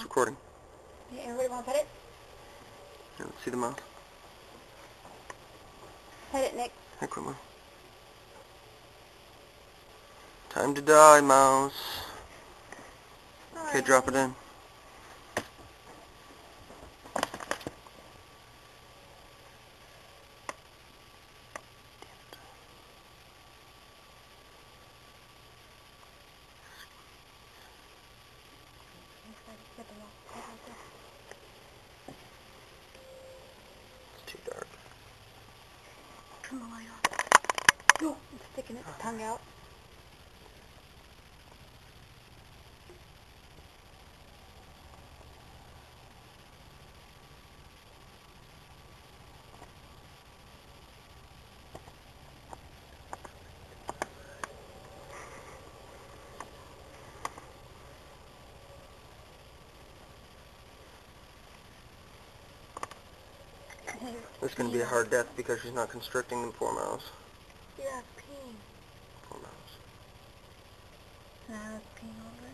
recording. Hey, everybody want to pet it? Yeah, let's see the mouth. Pet it, Nick. Hey, quit move. Time to die, mouse. Okay, drop it in. It's too dark. Turn the light on. No, it's sticking its tongue out. This is going to be a hard death because she's not constricting the poor mouse. Yeah, it's peeing. Poor mouse. Nah, it's peeing all over.